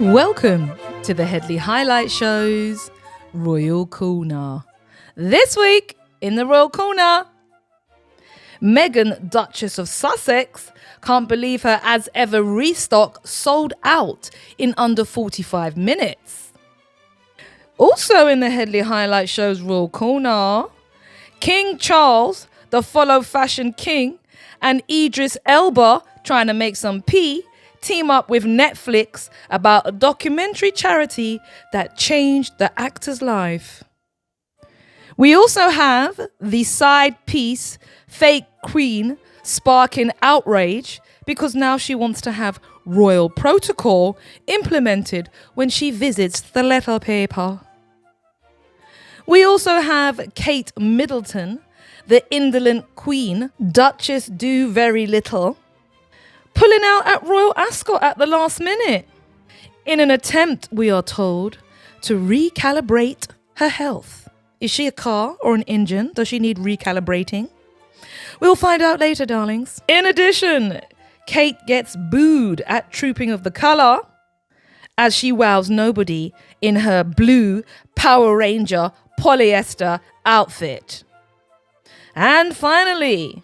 Welcome to the Headley Highlight Show's Royal Corner. This week in the Royal Corner, Meghan, Duchess of Sussex, can't believe her As Ever restock sold out in under 45 minutes. Also in the Headley Highlight Show's Royal Corner, King Charles, the follow fashion king, and Idris Elba trying to make some pee, team up with Netflix about a documentary charity that changed the actor's life. We also have the side piece, fake queen, sparking outrage because now she wants to have royal protocol implemented when she visits the letter paper. We also have Kate Middleton, the indolent queen, Duchess do very little, pulling out at Royal Ascot at the last minute in an attempt, we are told, to recalibrate her health. Is she a car or an engine? Does she need recalibrating? We'll find out later, darlings. In addition, Kate gets booed at Trooping of the Colour as she wows nobody in her blue Power Ranger polyester outfit. And finally,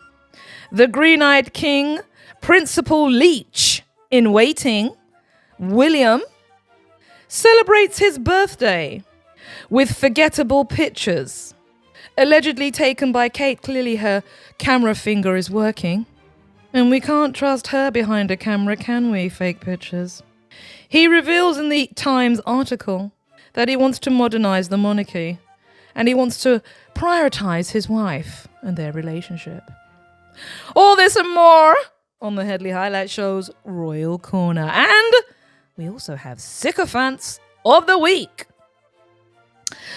the green-eyed king, Principal Leech in waiting, William, celebrates his birthday with forgettable pictures, allegedly taken by Kate. Clearly her camera finger is working, and we can't trust her behind a camera, can we? Fake pictures. He reveals in the Times article that he wants to modernize the monarchy, and he wants to prioritize his wife and their relationship. All this and more on the Headley Highlight Show's Royal Corner. And we also have Sycophants of the Week.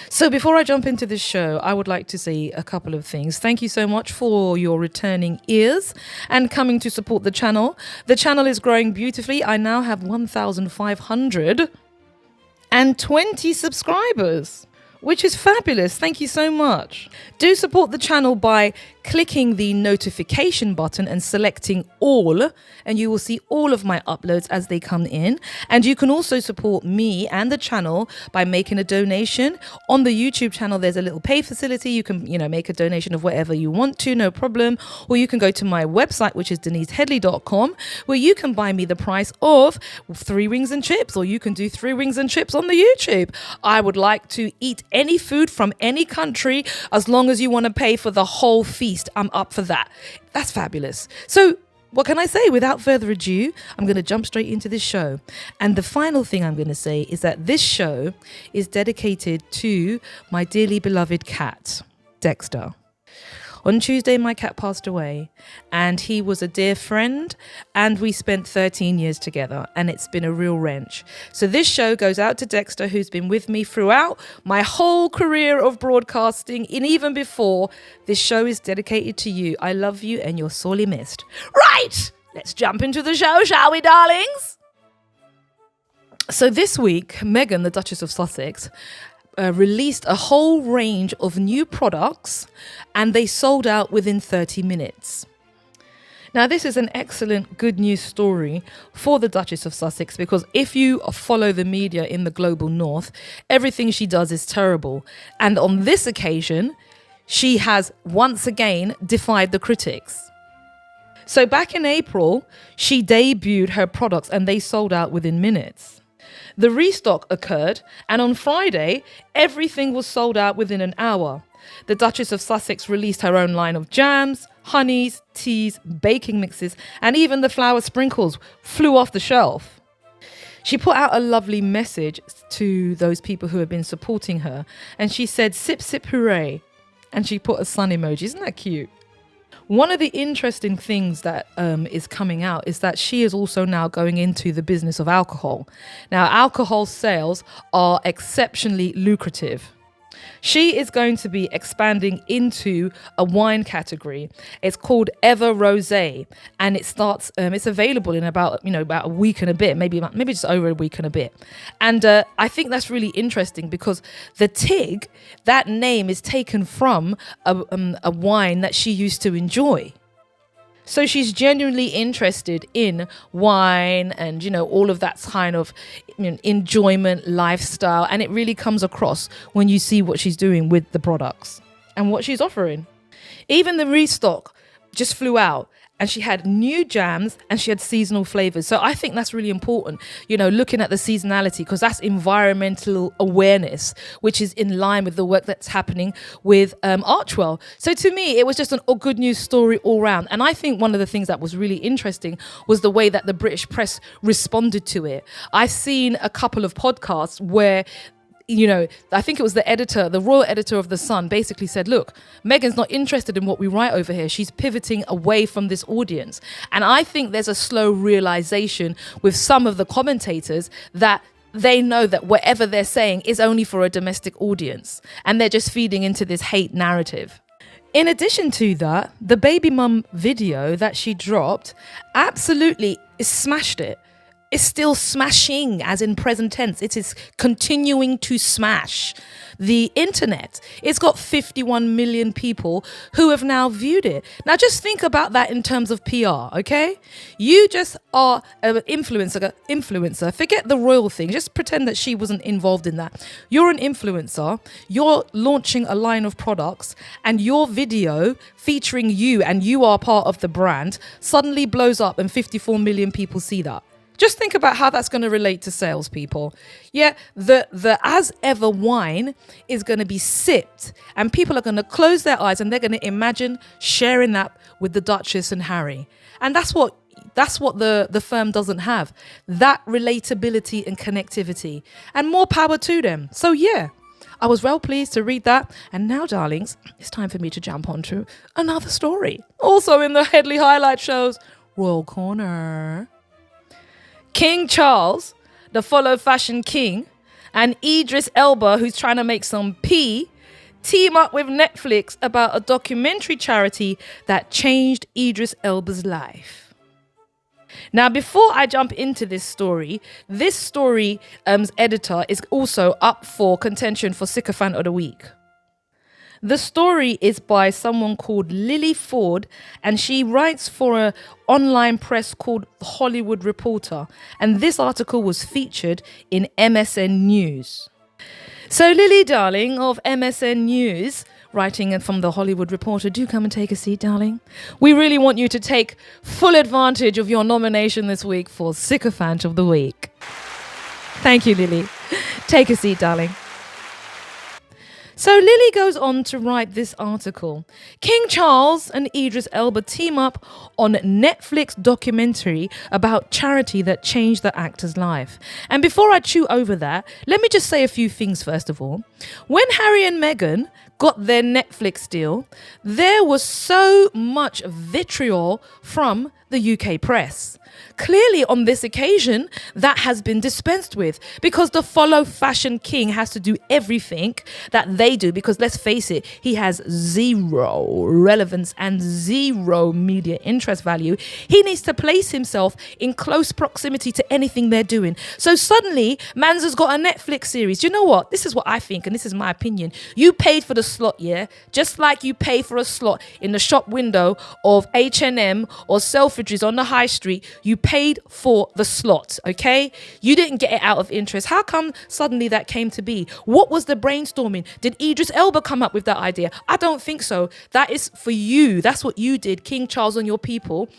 So before I jump into this show, I would like to say a couple of things. Thank you so much for your returning ears and coming to support the channel. The channel is growing beautifully. I now have 1,520 subscribers, which is fabulous. Thank you so much. Do support the channel by clicking the notification button and selecting all, and you will see all of my uploads as they come in. And you can also support me and the channel by making a donation. On the YouTube channel, there's a little pay facility. You can, make a donation of whatever you want to, no problem. Or you can go to my website, which is deniseheadley.com, where you can buy me the price of 3 wings and chips, or you can do 3 wings and chips on the YouTube. I would like to eat any food from any country as long as you want to pay for the whole feast. I'm up for that. That's fabulous. So what can I say? Without further ado, I'm going to jump straight into this show. And the final thing I'm going to say is that this show is dedicated to my dearly beloved cat, Dexter. On Tuesday, my cat passed away, and he was a dear friend, and we spent 13 years together, and it's been a real wrench. So this show goes out to Dexter, who's been with me throughout my whole career of broadcasting, and even before. This show is dedicated to you. I love you, and you're sorely missed. Right, let's jump into the show, shall we, darlings? So this week, Meghan, the Duchess of Sussex, released a whole range of new products, and they sold out within 30 minutes. Now, this is an excellent good news story for the Duchess of Sussex, because if you follow the media in the global north, everything she does is terrible. And on this occasion, she has once again defied the critics. So back in April, she debuted her products and they sold out within minutes. The restock occurred, and on Friday, everything was sold out within an hour. The Duchess of Sussex released her own line of jams, honeys, teas, baking mixes, and even the flour sprinkles flew off the shelf. She put out a lovely message to those people who have been supporting her, and she said, "Sip, sip, hooray." And she put a sun emoji. Isn't that cute? One of the interesting things that is coming out is that she is also now going into the business of alcohol. Now, alcohol sales are exceptionally lucrative. She is going to be expanding into a wine category. It's called Ever Rosé, and it starts. It's available in about a week and a bit, maybe just over a week and a bit. And I think that's really interesting because the Tig, that name is taken from a wine that she used to enjoy. So she's genuinely interested in wine and, all of that kind of enjoyment, lifestyle. And it really comes across when you see what she's doing with the products and what she's offering. Even the restock just flew out. And she had new jams and she had seasonal flavors. So I think that's really important, looking at the seasonality, because that's environmental awareness, which is in line with the work that's happening with Archwell. So to me, it was just a good news story all round. And I think one of the things that was really interesting was the way that the British press responded to it. I've seen a couple of podcasts where I think it was the royal editor of The Sun basically said, look, Meghan's not interested in what we write over here. She's pivoting away from this audience. And I think there's a slow realization with some of the commentators that they know that whatever they're saying is only for a domestic audience. And they're just feeding into this hate narrative. In addition to that, the baby mum video that she dropped absolutely smashed it. Is still smashing, as in present tense. It is continuing to smash the internet. It's got 51 million people who have now viewed it. Now just think about that in terms of PR, okay? You just are an influencer. Forget the royal thing. Just pretend that she wasn't involved in that. You're an influencer. You're launching a line of products, and your video featuring you, and you are part of the brand, suddenly blows up and 54 million people see that. Just think about how that's going to relate to salespeople. Yeah, the as ever wine is going to be sipped, and people are going to close their eyes and they're going to imagine sharing that with the Duchess and Harry. And that's what the firm doesn't have. That relatability and connectivity, and more power to them. So yeah, I was well pleased to read that. And now, darlings, it's time for me to jump onto another story. Also in the Headley highlight shows, Royal Corner. King Charles, the follow fashion king, and Idris Elba, who's trying to make some team up with Netflix about a documentary charity that changed Idris Elba's life. Now, before I jump into this story's editor is also up for contention for Sycophant of the Week. The story is by someone called Lily Ford, and she writes for an online press called Hollywood Reporter. And this article was featured in MSN News. So Lily, darling, of MSN News, writing from the Hollywood Reporter, do come and take a seat, darling. We really want you to take full advantage of your nomination this week for Sycophant of the Week. Thank you, Lily. Take a seat, darling. So Lily goes on to write this article. King Charles and Idris Elba team up on Netflix documentary about charity that changed the actor's life. And before I chew over that, let me just say a few things first of all. When Harry and Meghan got their Netflix deal, there was so much vitriol from the UK press. Clearly on this occasion, that has been dispensed with, because the follow fashion king has to do everything that they do, because let's face it, he has zero relevance and zero media interest value. He needs to place himself in close proximity to anything they're doing. So suddenly, Mans has got a Netflix series. Do you know what? This is what I think, and this is my opinion. You paid for the slot, yeah? Just like you pay for a slot in the shop window of H&M or Selfridges on the high street, you paid for the slot, okay? You didn't get it out of interest. How come suddenly that came to be? What was the brainstorming? Did Idris Elba come up with that idea? I don't think so. That is for you. That's what you did, King Charles and your people.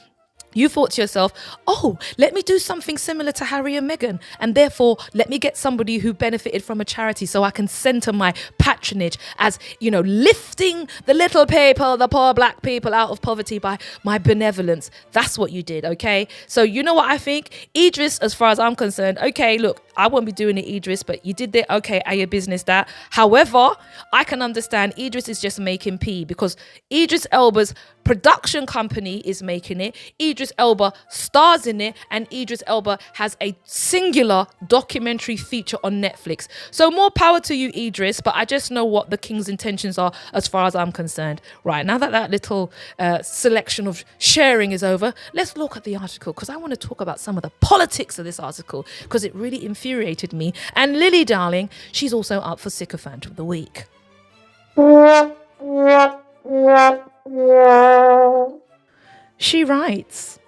You thought to yourself, oh, let me do something similar to Harry and Meghan, and therefore let me get somebody who benefited from a charity so I can center my patronage as, lifting the little people, the poor black people out of poverty by my benevolence. That's what you did, okay? So you know what I think? Idris, as far as I'm concerned, okay, look, I won't be doing it, Idris, but you did it, okay, are your business that. However, I can understand Idris is just making pee, because Idris Elba's production company is making it. Idris Elba stars in it, and Idris Elba has a singular documentary feature on Netflix. So more power to you, Idris, but I just know what the king's intentions are as far as I'm concerned. Right, now that little selection of sharing is over, let's look at the article, because I want to talk about some of the politics of this article, because it really infuriated me. And Lily, darling, she's also up for Sycophant of the Week. She writes,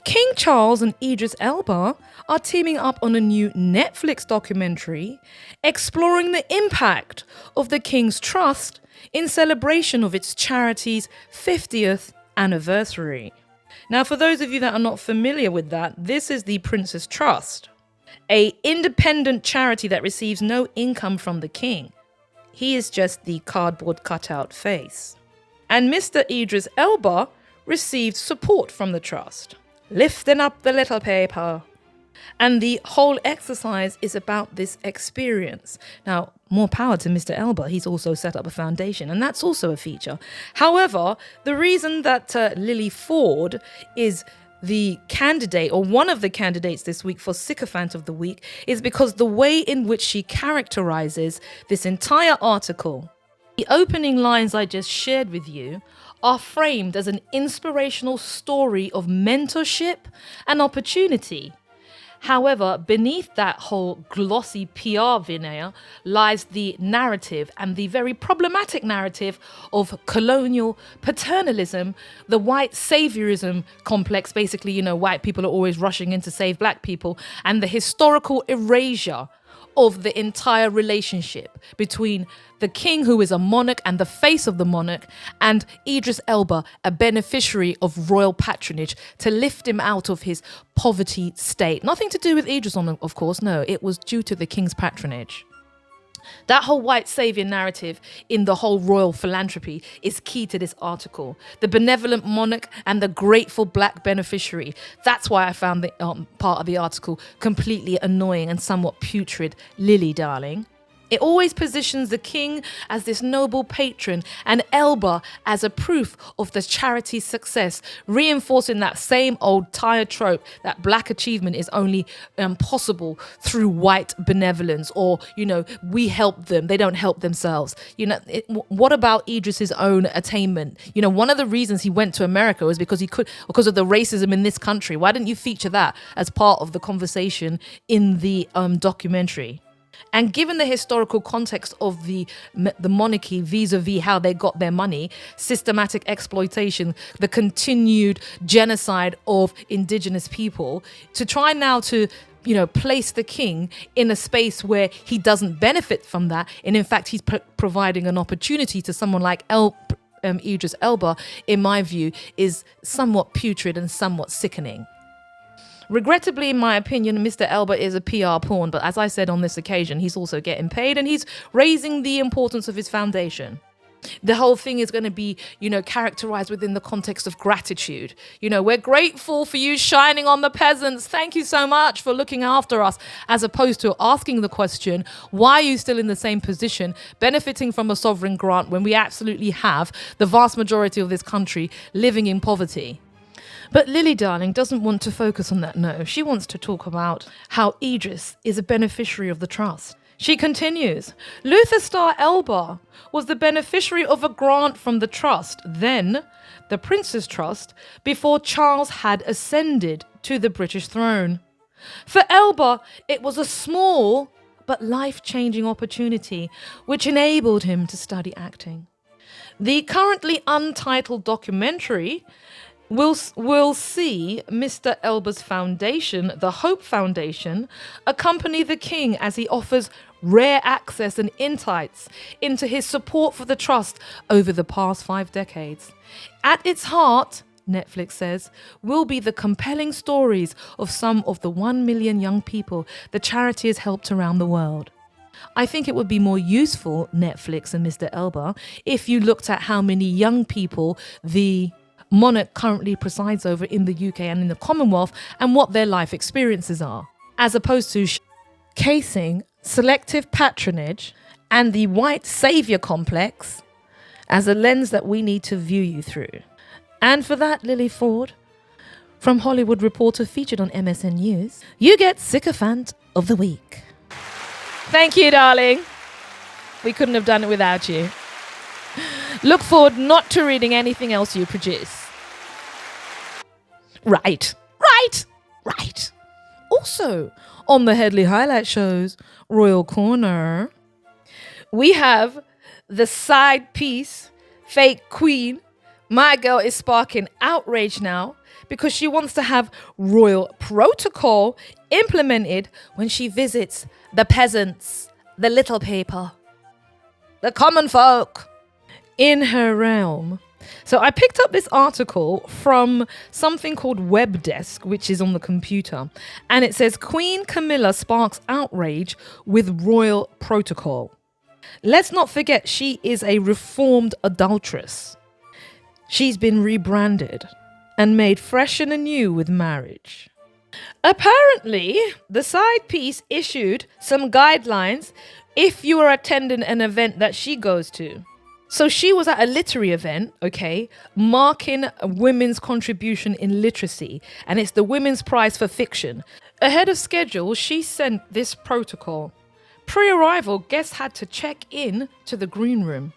King Charles and Idris Elba are teaming up on a new Netflix documentary exploring the impact of the King's Trust in celebration of its charity's 50th anniversary. Now, for those of you that are not familiar with that, this is the Prince's Trust, an independent charity that receives no income from the king. He is just the cardboard cutout face. And Mr. Idris Elba received support from the trust, lifting up the little paper. And the whole exercise is about this experience. Now, more power to Mr. Elba. He's also set up a foundation, and that's also a feature. However, the reason that Lily Ford is the candidate, or one of the candidates this week for Sycophant of the Week, is because the way in which she characterizes this entire article. The opening lines I just shared with you are framed as an inspirational story of mentorship and opportunity. However, beneath that whole glossy PR veneer lies the narrative, and the very problematic narrative of colonial paternalism, the white saviorism complex. Basically, you know, white people are always rushing in to save black people, and the historical erasure of the entire relationship between the king, who is a monarch and the face of the monarch, and Idris Elba, a beneficiary of royal patronage to lift him out of his poverty state. Nothing to do with Idris, of course, no, it was due to the king's patronage. That whole white savior narrative in the whole royal philanthropy is key to this article. The benevolent monarch and the grateful black beneficiary. That's why I found the part of the article completely annoying and somewhat putrid. Lily, darling. It always positions the king as this noble patron and Elba as a proof of the charity's success, reinforcing that same old tired trope that black achievement is only possible through white benevolence, or, you know, we help them, they don't help themselves. You know, what about Idris's own attainment? You know, one of the reasons he went to America was because because of the racism in this country. Why didn't you feature that as part of the conversation in the documentary? And given the historical context of the monarchy vis-a-vis how they got their money, systematic exploitation, the continued genocide of indigenous people, to try now to, you know, place the king in a space where he doesn't benefit from that, and in fact he's providing an opportunity to someone like Idris Elba, in my view, is somewhat putrid and somewhat sickening. Regrettably, in my opinion, Mr. Elba is a PR pawn, but as I said on this occasion, he's also getting paid and he's raising the importance of his foundation. The whole thing is going to be, you know, characterized within the context of gratitude. You know, we're grateful for you shining on the peasants. Thank you so much for looking after us, as opposed to asking the question, why are you still in the same position, benefiting from a sovereign grant when we absolutely have the vast majority of this country living in poverty? But Lily, darling, doesn't want to focus on that, no. She wants to talk about how Idris is a beneficiary of the trust. She continues, Luther Star Elba was the beneficiary of a grant from the trust, then the Prince's Trust, before Charles had ascended to the British throne. For Elba, it was a small but life-changing opportunity which enabled him to study acting. The currently untitled documentary will see Mr. Elba's foundation, the Hope Foundation, accompany the king as he offers rare access and insights into his support for the trust over the past 5 decades. At its heart, Netflix says, will be the compelling stories of some of the 1 million young people the charity has helped around the world. I think it would be more useful, Netflix and Mr. Elba, if you looked at how many young people the monarch currently presides over in the UK and in the Commonwealth, and what their life experiences are, as opposed to casing selective patronage and the white saviour complex as a lens that we need to view you through. And for that, Lily Ford, from Hollywood Reporter, featured on MSN News, you get Sycophant of the Week. Thank you, darling. We couldn't have done it without you. Look forward not to reading anything else you produce. Right. Also, on the Headley Highlight Show's Royal Corner, we have the side piece, fake queen, My girl is sparking outrage now because she wants to have royal protocol implemented when she visits the peasants, the little people, the common folk in her realm. So I picked up this article from something called Webdesk, which is on the computer, and it says Queen Camilla sparks outrage with royal protocol. Let's not forget she is a reformed adulteress. She's been rebranded and made fresh and anew with marriage. Apparently, the side piece issued some guidelines if you are attending an event that she goes to. So she was at a literary event, okay, marking women's contribution in literacy, and it's the Women's Prize for Fiction. Ahead of schedule, she sent this protocol. Pre-arrival, guests had to check in to the green room.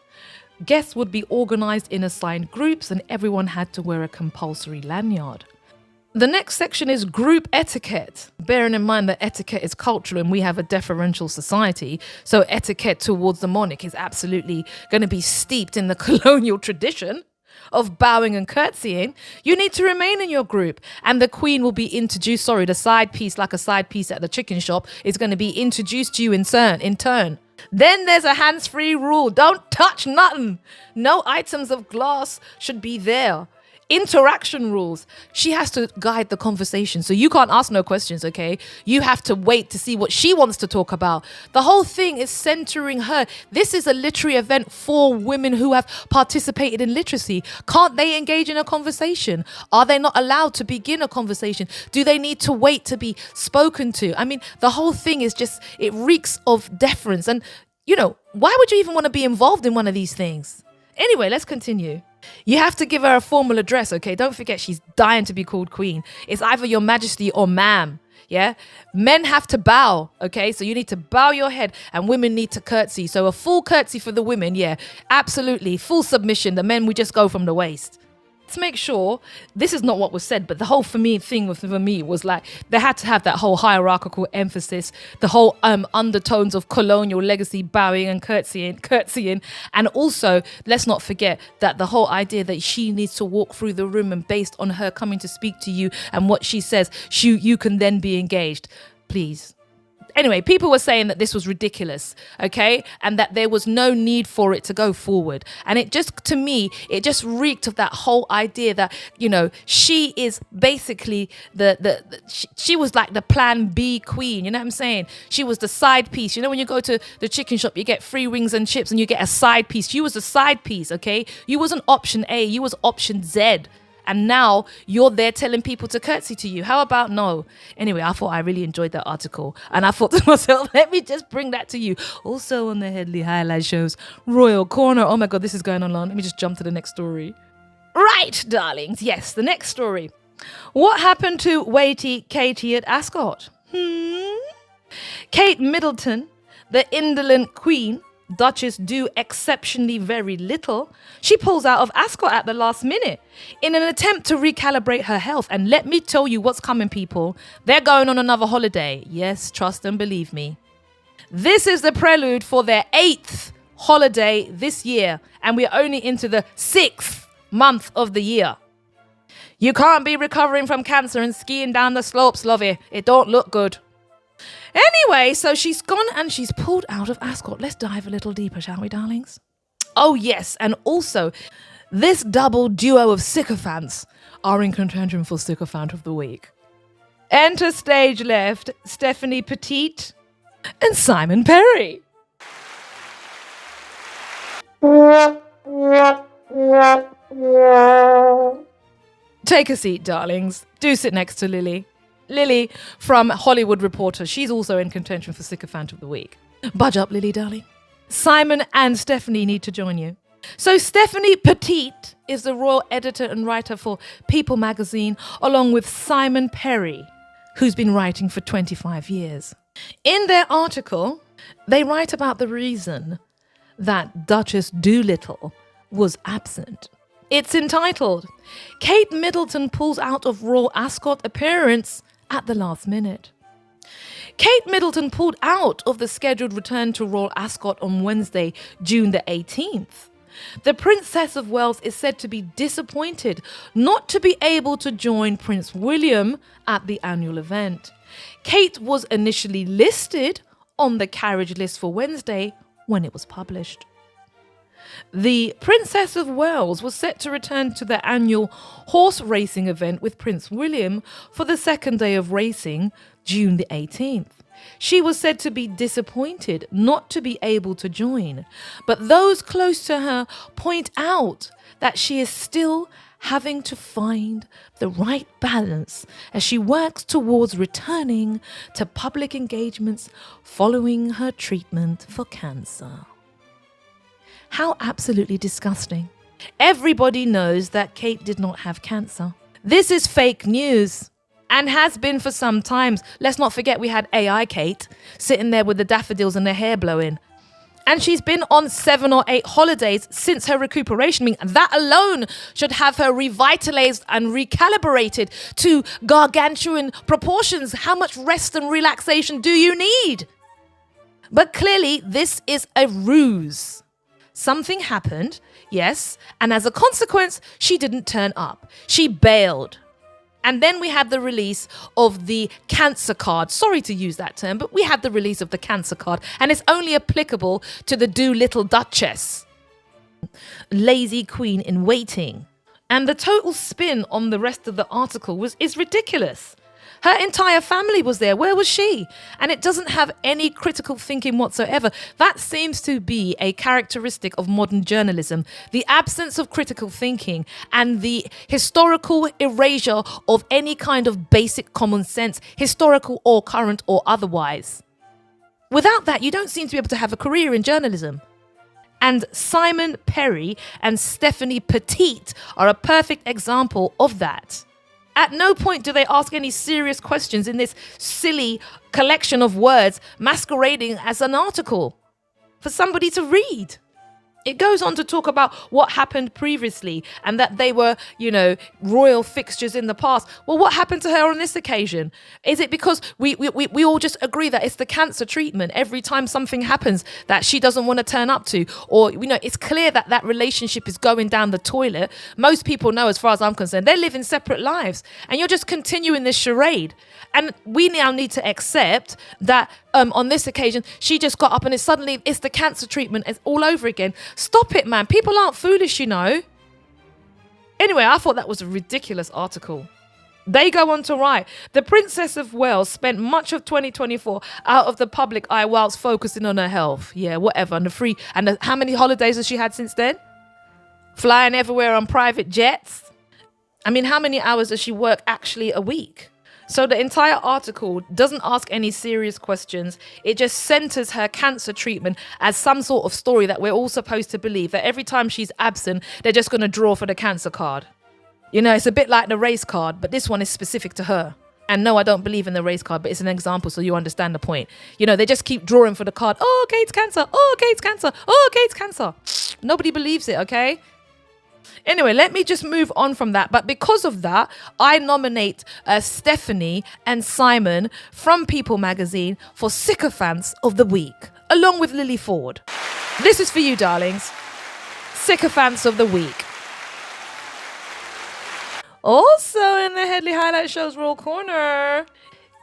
Guests would be organized in assigned groups and everyone had to wear a compulsory lanyard. The next section is group etiquette. Bearing in mind that etiquette is cultural and we have a deferential society, so etiquette towards the monarch is absolutely going to be steeped in the colonial tradition of bowing and curtsying. You need to remain in your group and the queen will be introduced, the side piece, like a side piece at the chicken shop, is going to be introduced to you in turn. Then there's a hands-free rule. Don't touch nothing. No items of glass should be there. Interaction rules. She has to guide the conversation. So you can't ask no questions, okay? You have to wait to see what she wants to talk about. The whole thing is centering her. This is a literary event for women who have participated in literacy. Can't they engage in a conversation? Are they not allowed to begin a conversation? Do they need to wait to be spoken to? I mean, the whole thing is just, it reeks of deference. And, why would you even want to be involved in one of these things? Anyway, let's continue. You have to give her a formal address, okay? Don't forget she's dying to be called queen. It's either your majesty or ma'am, yeah? Men have to bow, okay? So you need to bow your head and women need to curtsy. So a full curtsy for the women, yeah, absolutely. Full submission. The men, we just go from the waist. Let's make sure, this is not what was said, but the whole for me was like, they had to have that whole hierarchical emphasis, the whole undertones of colonial legacy, bowing and curtsying. And also, let's not forget that the whole idea that she needs to walk through the room and based on her coming to speak to you and what she says, you can then be engaged. Please. Anyway, people were saying that this was ridiculous, okay? And that there was no need for it to go forward. And it just, to me, it just reeked of that whole idea that, she is basically she was like the plan B queen, you know what I'm saying? She was the side piece. When you go to the chicken shop, you get free wings and chips and you get a side piece. She was a side piece, okay? You wasn't option A, you was option Z. And now you're there telling people to curtsy to you. How about no? Anyway, I thought I really enjoyed that article. And I thought to myself, let me just bring that to you. Also on the Headley highlight shows, Royal Corner. Oh my God, this is going on long. Let me just jump to the next story. Right, darlings. Yes, the next story. What happened to weighty Katie at Ascot? Kate Middleton, the indolent queen, Duchess do exceptionally very little. She pulls out of Ascot at the last minute in an attempt to recalibrate her health. And let me tell you what's coming, people. They're going on another holiday. Yes, trust and believe me. This is the prelude for their 8th holiday this year. And we're only into the 6th month of the year. You can't be recovering from cancer and skiing down the slopes, lovey. It don't look good. Anyway, so she's gone and she's pulled out of Ascot. Let's dive a little deeper, shall we, darlings? Oh, yes. And also, this double duo of sycophants are in contention for Sycophant of the Week. Enter stage left, Stephanie Petite and Simon Perry. Take a seat, darlings. Do sit next to Lily. Lily from Hollywood Reporter. She's also in contention for Sycophant of the Week. Budge up, Lily, darling. Simon and Stephanie need to join you. So Stephanie Petite is the royal editor and writer for People magazine, along with Simon Perry, who's been writing for 25 years. In their article, they write about the reason that Duchess Doolittle was absent. It's entitled, Kate Middleton pulls out of Royal Ascot appearance at the last minute. Kate Middleton pulled out of the scheduled return to Royal Ascot on Wednesday, June the 18th. The Princess of Wales is said to be disappointed not to be able to join Prince William at the annual event. Kate was initially listed on the carriage list for Wednesday when it was published. The Princess of Wales was set to return to the annual horse racing event with Prince William for the second day of racing, June the 18th. She was said to be disappointed not to be able to join, but those close to her point out that she is still having to find the right balance as she works towards returning to public engagements following her treatment for cancer. How absolutely disgusting. Everybody knows that Kate did not have cancer. This is fake news. And has been for some times. Let's not forget we had AI Kate sitting there with the daffodils and her hair blowing. And she's been on 7 or 8 holidays since her recuperation. I mean, that alone should have her revitalized and recalibrated to gargantuan proportions. How much rest and relaxation do you need? But clearly, this is a ruse. Something happened, yes, and as a consequence, she didn't turn up. She bailed. And then we had the release of the cancer card. Sorry to use that term, but we had the release of the cancer card. And it's only applicable to the Doolittle Duchess. Lazy queen in waiting. And the total spin on the rest of the article is ridiculous. Her entire family was there. Where was she? And it doesn't have any critical thinking whatsoever. That seems to be a characteristic of modern journalism. The absence of critical thinking and the historical erasure of any kind of basic common sense, historical or current or otherwise. Without that, you don't seem to be able to have a career in journalism. And Simon Perry and Stephanie Petite are a perfect example of that. At no point do they ask any serious questions in this silly collection of words masquerading as an article for somebody to read. It goes on to talk about what happened previously and that they were, royal fixtures in the past. Well, what happened to her on this occasion? Is it because we all just agree that it's the cancer treatment every time something happens that she doesn't want to turn up to? Or, it's clear that that relationship is going down the toilet. Most people know, as far as I'm concerned, they're living separate lives. And you're just continuing this charade. And we now need to accept that on this occasion, she just got up and it's the cancer treatment. It's all over again. Stop it, man. People aren't foolish, Anyway, I thought that was a ridiculous article. They go on to write, the Princess of Wales spent much of 2024 out of the public eye whilst focusing on her health. Yeah, whatever. And how many holidays has she had since then? Flying everywhere on private jets. I mean, how many hours does she work actually a week? So the entire article doesn't ask any serious questions. It just centers her cancer treatment as some sort of story that we're all supposed to believe, that every time she's absent, they're just going to draw for the cancer card. It's a bit like the race card, but this one is specific to her. And no, I don't believe in the race card, but it's an example so you understand the point. They just keep drawing for the card. Oh, Kate's cancer. Oh, Kate's cancer. Oh, Kate's cancer. Nobody believes it, okay? Anyway, let me just move on from that. But because of that, I nominate Stephanie and Simon from People magazine for Sycophants of the Week, along with Lily Ford. This is for you, darlings. Sycophants of the Week. Also in the Headley Highlight Show's Royal Corner,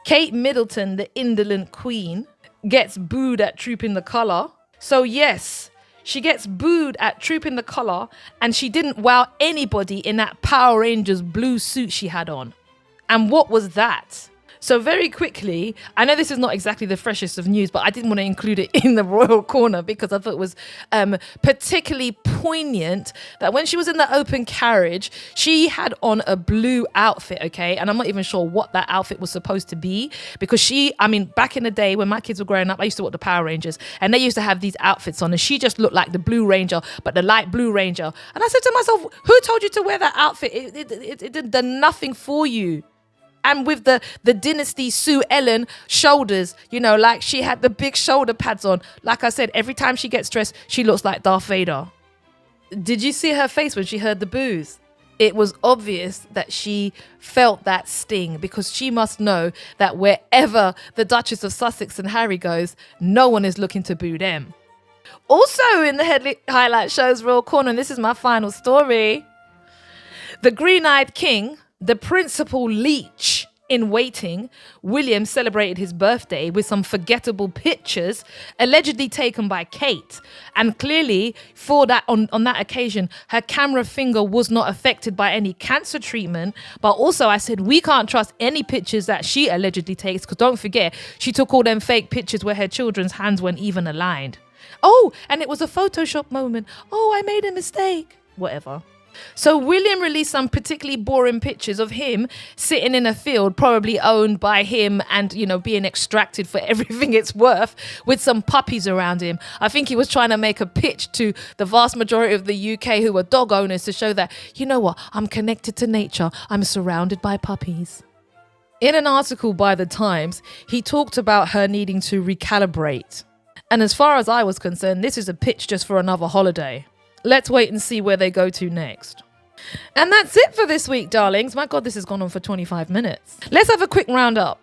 Kate Middleton, the indolent queen, gets booed at Trooping the Colour. So yes, she gets booed at Trooping the Colour, and she didn't wow anybody in that Power Rangers blue suit she had on. And what was that? So very quickly, I know this is not exactly the freshest of news, but I didn't want to include it in the Royal Corner because I thought it was particularly poignant that when she was in the open carriage, she had on a blue outfit, okay? And I'm not even sure what that outfit was supposed to be because back in the day when my kids were growing up, I used to watch the Power Rangers and they used to have these outfits on and she just looked like the Blue Ranger, but the light Blue Ranger. And I said to myself, who told you to wear that outfit? It did nothing for you. And with the Dynasty Sue Ellen shoulders, like she had the big shoulder pads on. Like I said, every time she gets dressed, she looks like Darth Vader. Did you see her face when she heard the boos? It was obvious that she felt that sting because she must know that wherever the Duchess of Sussex and Harry goes, no one is looking to boo them. Also in the Headley Highlight Show's Royal Corner, and this is my final story, the green-eyed king, the principal leech in waiting, William, celebrated his birthday with some forgettable pictures allegedly taken by Kate. And clearly, for that on that occasion, her camera finger was not affected by any cancer treatment. But also, I said, we can't trust any pictures that she allegedly takes, because don't forget, she took all them fake pictures where her children's hands weren't even aligned. Oh, and it was a Photoshop moment. Oh, I made a mistake. Whatever. So William released some particularly boring pictures of him sitting in a field, probably owned by him and, you know, being extracted for everything it's worth, with some puppies around him. I think he was trying to make a pitch to the vast majority of the UK who are dog owners to show that, you know what, I'm connected to nature. I'm surrounded by puppies. In an article by The Times, he talked about her needing to recalibrate. And as far as I was concerned, this is a pitch just for another holiday. Let's wait and see where they go to next. And that's it for this week, darlings. My God, this has gone on for 25 minutes. Let's have a quick roundup.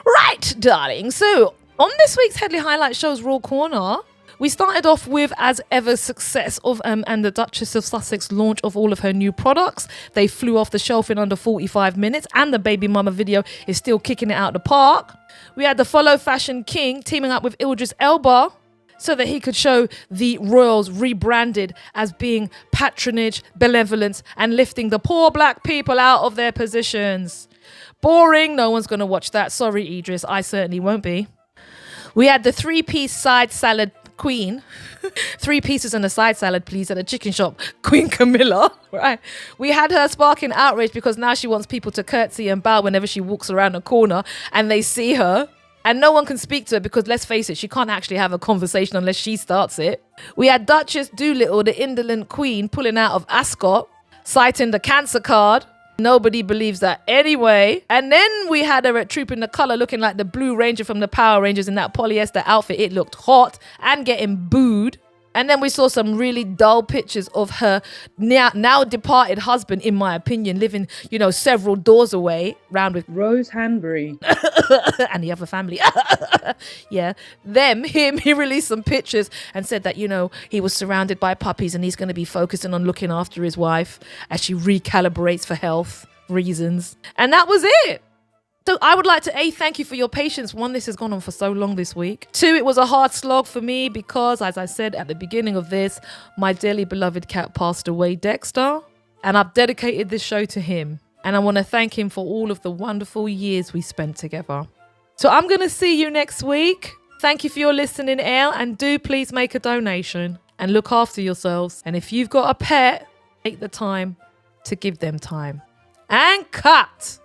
Right, darling. So on this week's Headley Highlight Show's Raw Corner, we started off with, as ever, success of and the Duchess of Sussex launch of all of her new products. They flew off the shelf in under 45 minutes, and the baby mama video is still kicking it out the park. We had the Follow Fashion King teaming up with Idris Elba so that he could show the royals rebranded as being patronage, benevolence, and lifting the poor black people out of their positions. Boring. No one's going to watch that. Sorry, Idris. I certainly won't be. We had the three-piece side salad queen. 3 pieces and a side salad, please, at a chicken shop. Queen Camilla. Right. We had her sparking outrage because now she wants people to curtsy and bow whenever she walks around a corner and they see her. And no one can speak to her because, let's face it, she can't actually have a conversation unless she starts it. We had Duchess Doolittle, the indolent queen, pulling out of Ascot, citing the cancer card. Nobody believes that anyway. And then we had her at Troop in the Colour looking like the Blue Ranger from the Power Rangers in that polyester outfit. It looked hot and getting booed. And then we saw some really dull pictures of her now departed husband, in my opinion, living, you know, several doors away, round with Rose Hanbury and the other family. Yeah, him, he released some pictures and said that, you know, he was surrounded by puppies and he's going to be focusing on looking after his wife as she recalibrates for health reasons. And that was it. So I would like to, thank you for your patience. 1, this has gone on for so long this week. 2, it was a hard slog for me because, as I said at the beginning of this, my dearly beloved cat passed away, Dexter, and I've dedicated this show to him. And I want to thank him for all of the wonderful years we spent together. So I'm going to see you next week. Thank you for your listening, Ale, and do please make a donation and look after yourselves. And if you've got a pet, take the time to give them time. And cut.